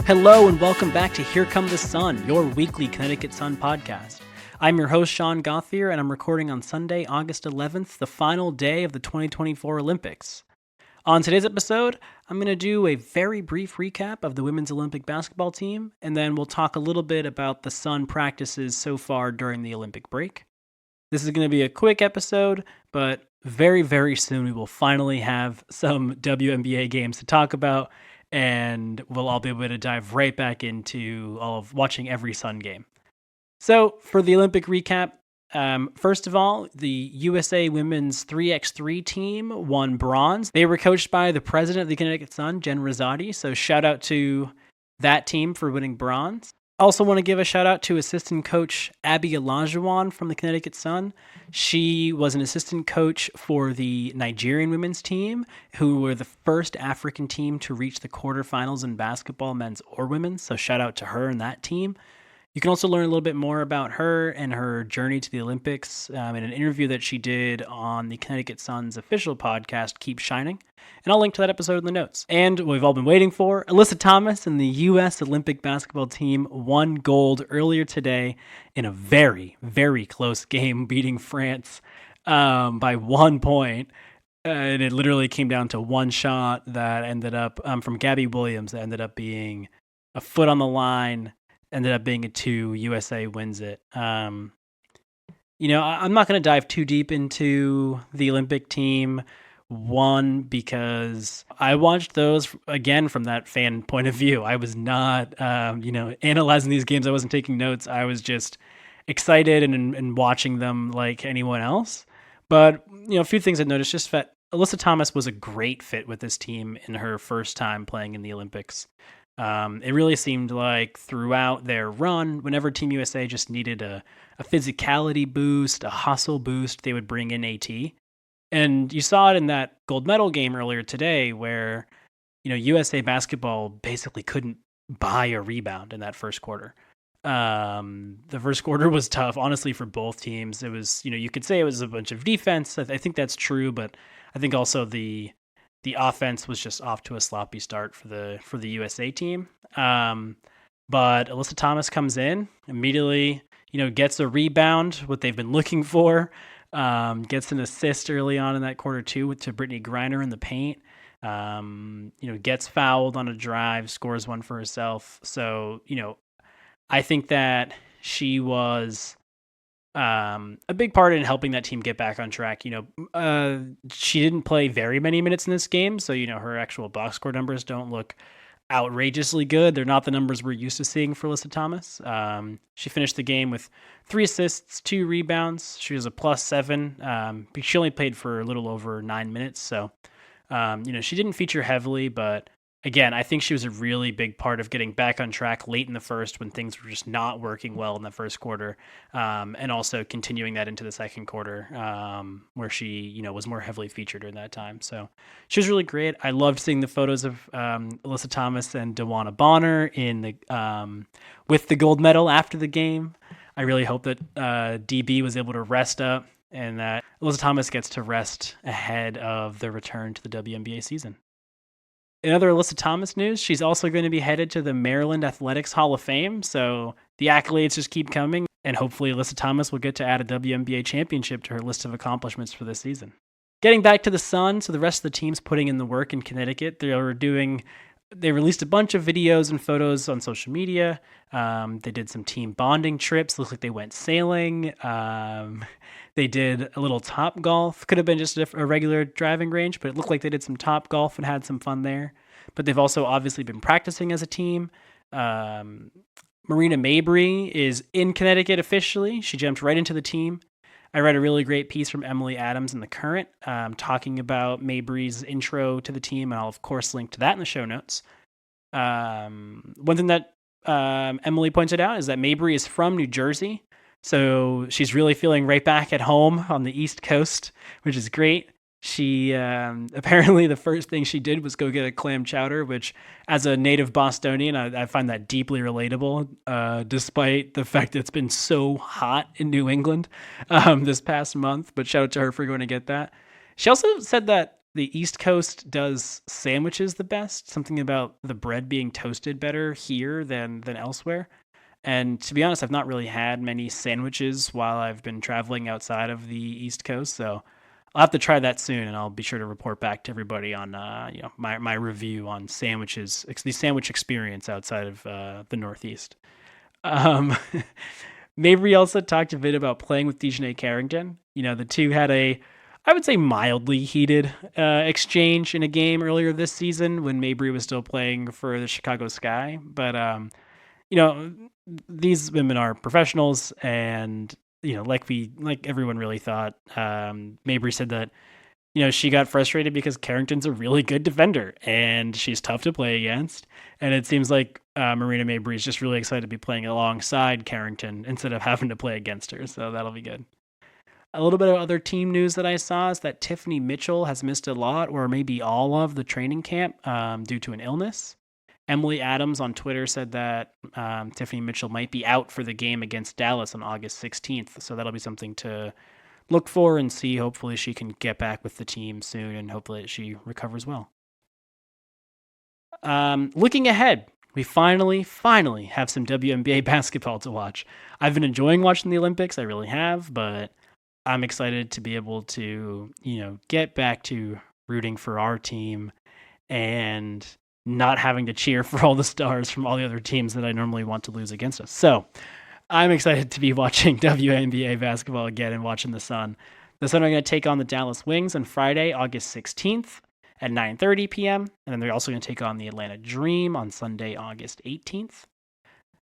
Hello and welcome back to Here Come the Sun, your weekly Connecticut Sun podcast. I'm your host, Sean Gothier, and I'm recording on Sunday, August 11th, the final day of the 2024 Olympics. On today's episode, I'm going to do a very brief recap of the women's Olympic basketball team, and then we'll talk a little bit about the Sun practices so far during the Olympic break. This is going to be a quick episode, but very, very soon we will finally have some WNBA games to talk about, and we'll all be able to dive right back into all of watching every Sun game. So for the Olympic recap, first of all, the USA women's 3x3 team won bronze. They were coached by the president of the Connecticut Sun, Jen Rosati, so shout out to that team for winning bronze. Also want to give a shout out to assistant coach Abby Olajuwon from the Connecticut Sun. She was an assistant coach for the Nigerian women's team, who were the first African team to reach the quarterfinals in basketball, men's or women's. So shout out to her and that team. You can also learn a little bit more about her and her journey to the Olympics in an interview that she did on the Connecticut Sun's official podcast, Keep Shining. And I'll link to that episode in the notes. And what we've all been waiting for, Alyssa Thomas and the U.S. Olympic basketball team won gold earlier today in a very, very close game, beating France by 1 point. And it literally came down to one shot that ended up, from Gabby Williams, that ended up being a foot on the line. Ended up being a 2. USA wins it. I'm not going to dive too deep into the Olympic team. One, because I watched those, again, from that fan point of view. I was not, analyzing these games. I wasn't taking notes. I was just excited and watching them like anyone else. But, a few things I noticed, just that Alyssa Thomas was a great fit with this team in her first time playing in the Olympics. It really seemed like throughout their run, whenever Team USA just needed a physicality boost, a hustle boost, they would bring in AT. And you saw it in that gold medal game earlier today where, USA basketball basically couldn't buy a rebound in that first quarter. The first quarter was tough, honestly, for both teams. It was, you could say it was a bunch of defense. I think that's true, but I think also the offense was just off to a sloppy start for the USA team. But Alyssa Thomas comes in immediately, gets a rebound, what they've been looking for, gets an assist early on in that quarter too to Brittany Griner in the paint. Gets fouled on a drive, scores one for herself. So, I think that she was a big part in helping that team get back on track. She didn't play very many minutes in this game, so her actual box score numbers don't look outrageously good. They're not the numbers we're used to seeing for Alyssa Thomas. She finished the game with 3 assists, 2 rebounds. She was a +7. She only played for a little over 9 minutes, so she didn't feature heavily, but again, I think she was a really big part of getting back on track late in the first when things were just not working well in the first quarter, and also continuing that into the second quarter, where she, was more heavily featured during that time. So she was really great. I loved seeing the photos of Alyssa Thomas and Dewana Bonner in the with the gold medal after the game. I really hope that DB was able to rest up and that Alyssa Thomas gets to rest ahead of the return to the WNBA season. In other Alyssa Thomas news, she's also going to be headed to the Maryland Athletics Hall of Fame, so the accolades just keep coming, and hopefully Alyssa Thomas will get to add a WNBA championship to her list of accomplishments for this season. Getting back to the Sun, so the rest of the team's putting in the work in Connecticut. They released a bunch of videos and photos on social media. They did some team bonding trips. Looks like they went sailing. They did a little Top Golf. Could have been just a regular driving range, but it looked like they did some Top Golf and had some fun there. But they've also obviously been practicing as a team. Marina Mabrey is in Connecticut officially. She jumped right into the team. I read a really great piece from Emily Adams in The Current talking about Mabrey's intro to the team, and I'll, of course, link to that in the show notes. One thing that Emily pointed out is that Mabrey is from New Jersey, so she's really feeling right back at home on the East Coast, which is great. She apparently the first thing she did was go get a clam chowder, which as a native Bostonian, I find that deeply relatable, despite the fact that it's been so hot in New England this past month. But shout out to her for going to get that. She also said that the East Coast does sandwiches the best. Something about the bread being toasted better here than elsewhere. And to be honest, I've not really had many sandwiches while I've been traveling outside of the East Coast. So I'll have to try that soon, and I'll be sure to report back to everybody on my review on sandwiches, the sandwich experience outside of the Northeast. Um, Mabry also talked a bit about playing with Dejanay Carrington. The two had I would say, mildly heated exchange in a game earlier this season when Mabry was still playing for the Chicago Sky. But you know, these women are professionals, and like everyone really thought. Mabry said that she got frustrated because Carrington's a really good defender and she's tough to play against. And it seems like Marina Mabrey is just really excited to be playing alongside Carrington instead of having to play against her. So that'll be good. A little bit of other team news that I saw is that Tiffany Mitchell has missed a lot or maybe all of the training camp due to an illness. Emily Adams on Twitter said that Tiffany Mitchell might be out for the game against Dallas on August 16th. So that'll be something to look for and see. Hopefully she can get back with the team soon and hopefully she recovers well. Looking ahead, we finally have some WNBA basketball to watch. I've been enjoying watching the Olympics. I really have, but I'm excited to be able to, get back to rooting for our team and not having to cheer for all the stars from all the other teams that I normally want to lose against us. So I'm excited to be watching WNBA basketball again and watching the Sun. The Sun are going to take on the Dallas Wings on Friday, August 16th at 9:30 p.m. And then they're also going to take on the Atlanta Dream on Sunday, August 18th.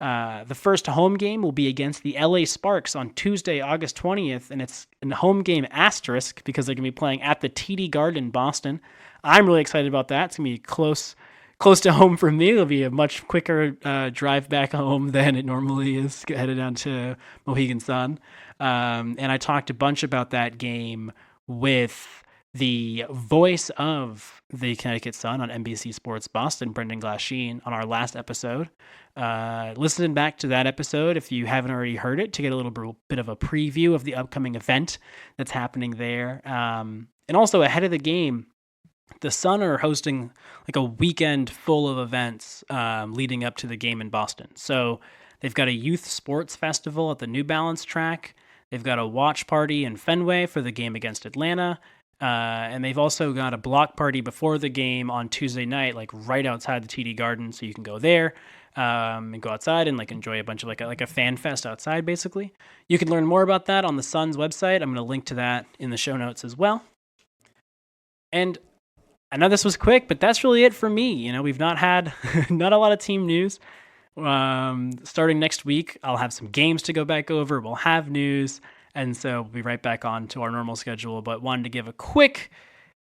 The first home game will be against the LA Sparks on Tuesday, August 20th, and it's a home game asterisk because they're going to be playing at the TD Garden in Boston. I'm really excited about that. It's going to be close to home for me. It'll be a much quicker drive back home than it normally is, headed down to Mohegan Sun. And I talked a bunch about that game with the voice of the Connecticut Sun on NBC Sports Boston, Brendan Glasheen, on our last episode. Listen back to that episode if you haven't already heard it to get a little bit of a preview of the upcoming event that's happening there. And also ahead of the game, the Sun are hosting like a weekend full of events leading up to the game in Boston. So they've got a youth sports festival at the New Balance track. They've got a watch party in Fenway for the game against Atlanta. And they've also got a block party before the game on Tuesday night, like right outside the TD Garden. So you can go there and go outside and like enjoy a bunch of like a fan fest outside, basically. You can learn more about that on the Sun's website. I'm going to link to that in the show notes as well. And I know this was quick, but that's really it for me. We've not had not a lot of team news. Starting next week, I'll have some games to go back over. We'll have news. And so we'll be right back on to our normal schedule, but wanted to give a quick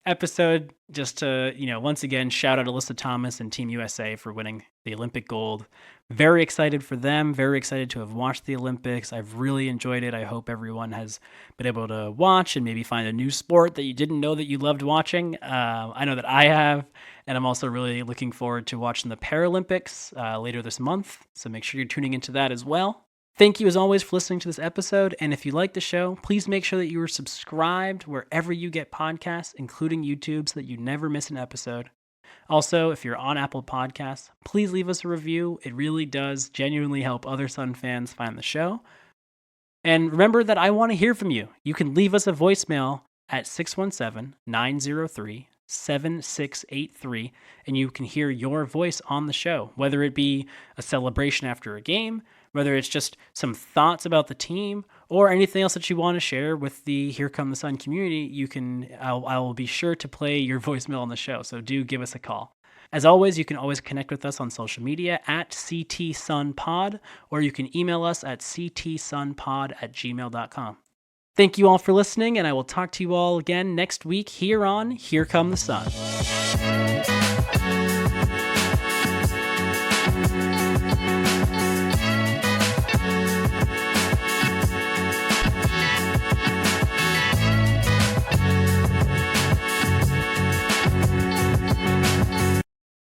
episode just to, once again, shout out Alyssa Thomas and Team USA for winning the Olympic gold. Very excited for them. Very excited to have watched the Olympics. I've really enjoyed it. I hope everyone has been able to watch and maybe find a new sport that you didn't know that you loved watching. I know that I have, and I'm also really looking forward to watching the Paralympics later this month. So make sure you're tuning into that as well. Thank you as always for listening to this episode, and if you like the show, please make sure that you are subscribed wherever you get podcasts, including YouTube, so that you never miss an episode. Also, if you're on Apple Podcasts, please leave us a review. It really does genuinely help other Sun fans find the show. And remember that I want to hear from you. You can leave us a voicemail at 617-903-7683, and you can hear your voice on the show, whether it be a celebration after a game, whether it's just some thoughts about the team or anything else that you want to share with the Here Come the Sun community. I will be sure to play your voicemail on the show. So do give us a call. As always, you can always connect with us on social media at CTSunPod, or you can email us at ctsunpod@gmail.com. Thank you all for listening, and I will talk to you all again next week here on Here Come the Sun.